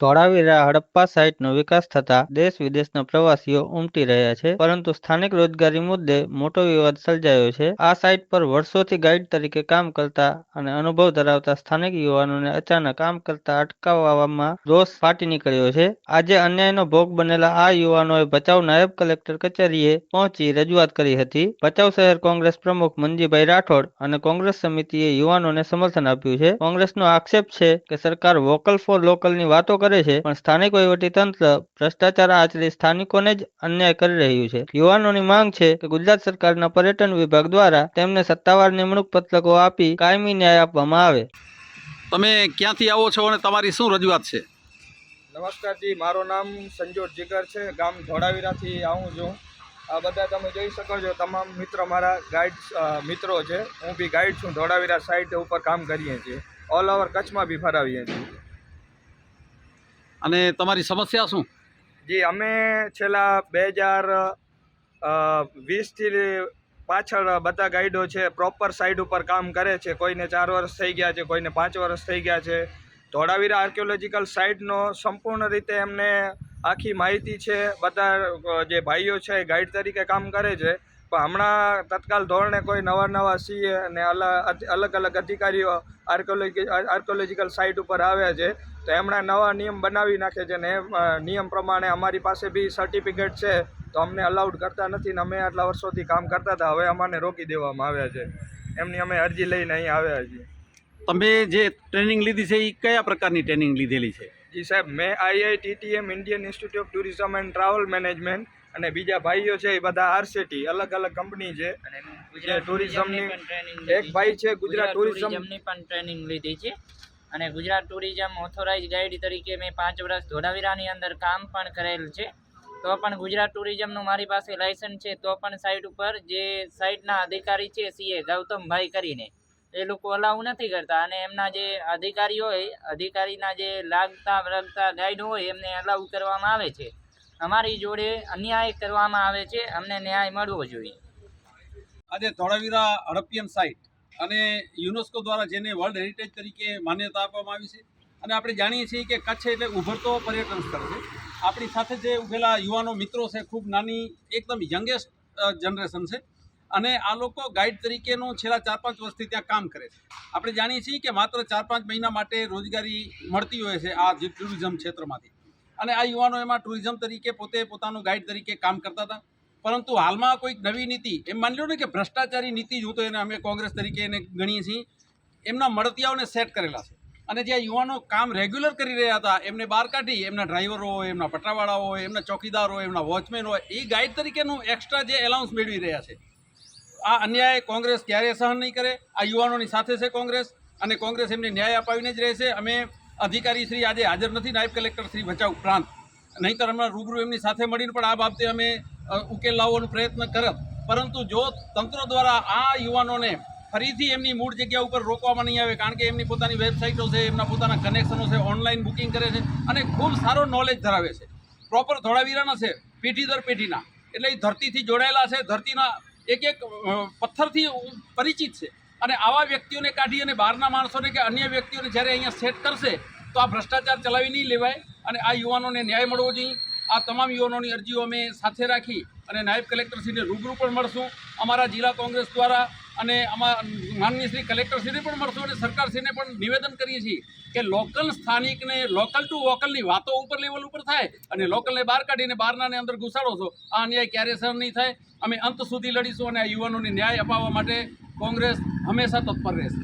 ધોળાવીરા હડપ્પા સાઇટનો વિકાસ થતાં દેશ વિદેશના પ્રવાસીઓ ઉમટી રહ્યા છે, પરંતુ સ્થાનિક રોજગારી મુદ્દે મોટો વિવાદ સર્જાયો છે. આ સાઇટ પર વર્ષોથી ગાઈડ તરીકે કામ કરતા અને અનુભવ ધરાવતા સ્થાનિક યુવાનોને અચાનક કામ કરતા અટકાવવામાં રોષ ફાટી નીકળ્યો છે. આજે અન્યાયનો ભોગ બનેલા આ યુવાનોએ ભચાઉ નાયબ કલેક્ટર કચેરીએ પહોંચી રજૂઆત કરી હતી. ભચાઉ શહેર કોંગ્રેસ પ્રમુખ મંજીભાઈ રાઠોડ અને કોંગ્રેસ સમિતિએ યુવાનોને સમર્થન આપ્યું છે. કોંગ્રેસનો આક્ષેપ છે કે સરકાર વોકલ ફોર લોકલની વાતો કરે છે, પણ સ્થાનિક વહીવટીતંત્ર ભ્રષ્ટાચાર આચરી સ્થાનિકોને જ અન્યાય કરી રહ્યું છે. યુવાનોની માંગ છે કે ગુજરાત સરકારના પર્યટન વિભાગ દ્વારા તેમને સત્તાવાર નિમણૂક પત્રકો આપી કાયમી ન્યાય આપવામાં આવે. તમે ક્યાંથી આવો છો અને તમારી શું રજૂઆત છે? નમસ્કાર જી, મારું નામ સંજોર જીગર છે, ગામ ધોળાવીરાથી આવું છું. આ બધા તમે જોઈ શકો છો, તમામ મિત્રો મારા ગાઈડ મિત્રો છે. હું બી ગાઈડ છું, ધોળાવીરા સાઇટ ઉપર કામ કરીએ છીએ, ઓલ ઓવર કચ્છમાં બી ફરાવીએ છીએ. અને તમારી સમસ્યા શું? જી, અમે છેલ્લા 2020થી પાછળ બધા ગાઈડો છે પ્રોપર સાઇટ ઉપર કામ કરે છે. કોઈને 4 વર્ષ થઈ ગયા છે, કોઈને 5 વર્ષ થઈ ગયા છે. ધોળાવીરા આર્કિયોલોજીકલ સાઇટનો સંપૂર્ણ રીતે એમને આખી માહિતી છે. બધા જે ભાઈઓ છે ગાઈડ તરીકે કામ કરે છે, પણ હમણાં તત્કાલ ધોરણે કોઈ નવા સીએ અને અલગ અલગ અધિકારીઓ આર્કિયોલોજીકલ સાઇટ ઉપર આવ્યા છે, તો એમણે નવા નિયમ બનાવી નાખે છે ને એ નિયમ પ્રમાણે અમારી પાસે બી સર્ટિફિકેટ છે, તો અમને અલાઉડ કરતા નથી ને અમે આટલા વર્ષોથી કામ કરતા હતા, હવે અમને રોકી દેવામાં આવ્યા છે. એમની અમે અરજી લઈને અહીં આવ્યા છીએ. તમે જે ટ્રેનિંગ લીધી છે એ કયા પ્રકારની ટ્રેનિંગ લીધેલી છે? જી સાહેબ, મેં IITTM Indian institute of tourism and travel management અને બીજા ભાઈઓ છે એ બધા RCT અલગ અલગ કંપની છે. ટુરિઝમની એક ભાઈ છે ગુજરાત ટુરિઝમની પણ ટ્રેનિંગ લીધી છે અને ગુજરાત ટુરિઝમ ઓથોરાઇઝ ગાઈડ તરીકે મેં 5 વર્ષ ધોળાવીરાની અંદર કામ પણ કરેલ છે. તો પણ ગુજરાત ટુરિઝમનું મારી પાસે લાયસન્સ છે, તો પણ સાઇટ ઉપર જે સાઇટના અધિકારી છે CA ગૌતમભાઈ કરીને, એ લોકો અલાઉ નથી કરતા અને એમના જે અધિકારી હોય, અધિકારીના જે લાગતા ગાઈડ હોય એમને અલાઉ કરવામાં આવે છે. અમારી જોડે અન્યાય કરવામાં આવે છે, અમને ન્યાય મળવો જોઈએ. આજે ધોળાવીરા હડપ્પિયન સાઇટ અને યુનેસ્કો દ્વારા જેને વર્લ્ડ હેરિટેજ તરીકે માન્યતા આપવામાં આવી છે, અને આપણે જાણીએ છીએ કે કચ્છ એટલે ઉભરતો પર્યટન સ્થળ છે. આપણી સાથે જે ઉભેલા યુવાનો મિત્રો છે, ખૂબ નાની એકદમ યંગેસ્ટ જનરેશન છે, અને આ લોકો ગાઈડ તરીકેનું છેલ્લા 4-5 વર્ષથી ત્યાં કામ કરે છે. આપણે જાણીએ છીએ કે માત્ર 4-5 મહિના માટે રોજગારી મળતી હોય છે આ જે ટુરિઝમ ક્ષેત્રમાંથી, અને આ યુવાનો એમાં ટુરિઝમ તરીકે પોતાનું ગાઈડ તરીકે કામ કરતા હતા. પરંતુ હાલમાં કોઈક નવી નીતિ, એમ માની લો ને કે ભ્રષ્ટાચારી નીતિ જો તો એને અમે કોંગ્રેસ તરીકે એને ગણીએ છીએ, એમના મળતિયાઓને સેટ કરેલા છે. અને જે યુવાનો કામ રેગ્યુલર કરી રહ્યા હતા એમને બહાર કાઢી એમના ડ્રાઈવરો હોય, એમના પટાવાળા હોય, એમના ચોકીદાર હોય, એમના વોચમેન હોય, એ ગાઈડ તરીકેનું એક્સ્ટ્રા જે એલાઉન્સ મેળવી રહ્યા છે. આ અન્યાય કોંગ્રેસ ક્યારેય સહન નહીં કરે. આ યુવાનોની સાથે છે કોંગ્રેસ, અને કોંગ્રેસ એમને ન્યાય અપાવીને જ રહેશે. અમે અધિકારી શ્રી આજે હાજર નથી, નાયબ કલેક્ટર શ્રી ભચાઉ પ્રાંત, નહીંતર હમણાં રૂબરૂ એમની સાથે મળીને પણ આ બાબતે અમે ઉકેલ લાવવાનો પ્રયત્ન કરત. પરંતુ જો તંત્ર દ્વારા આ યુવાનોને ફરીથી એમની મૂળ જગ્યા ઉપર રોકવામાં નહીં આવે, કારણ કે એમની પોતાની વેબસાઇટો છે, એમના પોતાના કનેક્શનો છે, ઓનલાઈન બુકિંગ કરે છે અને ખૂબ સારો નોલેજ ધરાવે છે, પ્રોપર ધોળાવીરાના છે, પેઢી દર પેઢીના, એટલે એ ધરતીથી જોડાયેલા છે, ધરતીના એક પથ્થરથી પરિચિત છે. અને આવા વ્યક્તિઓને કાઢી અને બહારના માણસોને કે અન્ય વ્યક્તિઓને જ્યારે અહીંયા સેટ કરશે તો આ ભ્રષ્ટાચાર ચલાવી નહીં લેવાય, અને આ યુવાનોને ન્યાય મળવો જોઈએ. આ તમામ યુવાનોની અરજીઓ અમે સાથે રાખી અને નાયબ કલેક્ટરશ્રીને રૂબરૂ પણ મળશું, અમારા જિલ્લા કોંગ્રેસ દ્વારા, અને માનનીય શ્રી કલેક્ટરશ્રીને પણ મળશું, અને સરકારશ્રીને પણ નિવેદન કરીએ છીએ કે લોકલ સ્થાનિકને લોકલ ટુ વોકલની વાતો ઉપર લેવલ ઉપર થાય અને લોકલને બહાર કાઢીને બહારનાને અંદર ઘુસાડો છો, આ અન્યાય ક્યારેય સહન નહીં થાય. અમે અંત સુધી લડીશું અને આ યુવાનોને ન્યાય અપાવવા માટે કોંગ્રેસ હંમેશા તત્પર રહેશે.